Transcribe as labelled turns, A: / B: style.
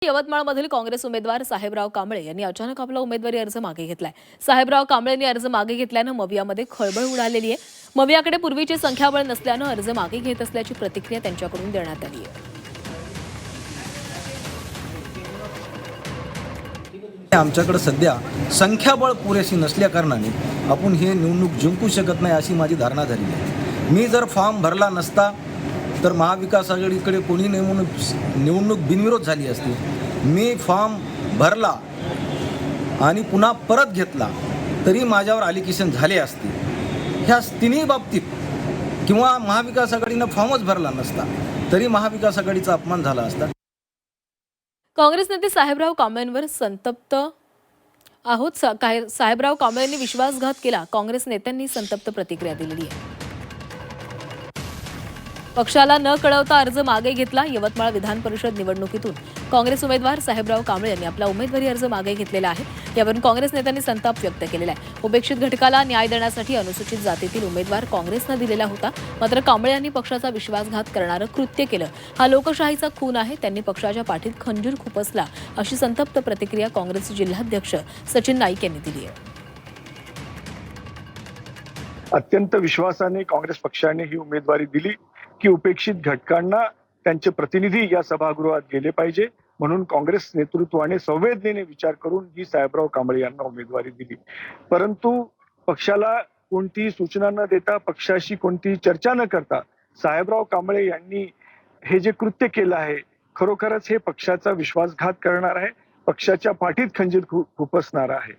A: यवतमाळमधील काँग्रेस उमेदवार साहेबराव कांबळे यांनी अचानक आपला उमेदवारी अर्ज मागे घेतलाय। साहेबराव कांबळेंनी अर्ज मागे घेतल्यानं मवियामध्ये खळबळ उडालेली आहे। मवियाकडे पूर्वीचे संख्याबळ नसल्यानं अर्ज मागे घेत असल्याची प्रतिक्रिया त्यांच्याकडून देण्यात आली आहे।
B: आमच्याकडे सध्या संख्याबळ पुरेशी नसल्या कारणाने आपण हे निवडणूक जिंकू शकत नाही अशी माझी धारणा झाली आहे। मी जर फॉर्म भरला नसता तर महाविकास आघाडीकडे कोणी निवडणूक बिनविरोध झाली असती। मी फॉर्म भरला आणि पुन्हा परत घेतला तरी माझ्यावर अलिगेशन झाले असते। ह्या तिन्ही बाबतीत किंवा महाविकास आघाडीनं फॉर्मच भरला नसता तरी महाविकास आघाडीचा अपमान झाला असता।
A: काँग्रेस नेते साहेबराव कांबळेंवर संतप्त आहोत। साहेबराव कांबळेंनी विश्वासघात केला, काँग्रेस नेत्यांनी संतप्त प्रतिक्रिया दिलेली आहे। पक्षाला न कळवता अर्ज मागे घेतला। यवतमाळ विधान परिषद निवडणुकीतून काँग्रेस उमेदवार साहेबराव कांबळे यांनी आपला उमेदवारी अर्ज मागे घेतलेला आहे। यावरून काँग्रेस नेत्यांनी संताप व्यक्त केलेला आहे। उपेक्षित घटकाला न्याय देण्यासाठी अनुसूचित जातीतील उमेदवार काँग्रेसनं दिलेला होता, मात्र कांबळे यांनी पक्षाचा विश्वासघात करणारं कृत्य केलं। हा लोकशाहीचा खून आहे, त्यांनी पक्षाच्या पाठीत खंजीर खुपसला, अशी संतप्त प्रतिक्रिया काँग्रेसचे जिल्हाध्यक्ष सचिन नाईक यांनी दिली आहे।
C: अत्यंत विश्वासाने काँग्रेस पक्षाने ही उमेदवारी दिली की उपेक्षित घटकांना त्यांचे प्रतिनिधी या सभागृहात गेले पाहिजे, म्हणून काँग्रेस नेतृत्वाने संवेदनेने विचार करून ही साहेबराव कांबळे यांना उमेदवारी दिली। परंतु पक्षाला कोणतीही सूचना न देता, पक्षाशी कोणतीही चर्चा न करता साहेबराव कांबळे यांनी हे जे कृत्य केलं आहे, खरोखरच हे पक्षाचा विश्वासघात करणार आहे, पक्षाच्या पाठीत खंजीर खुपसणार आहे।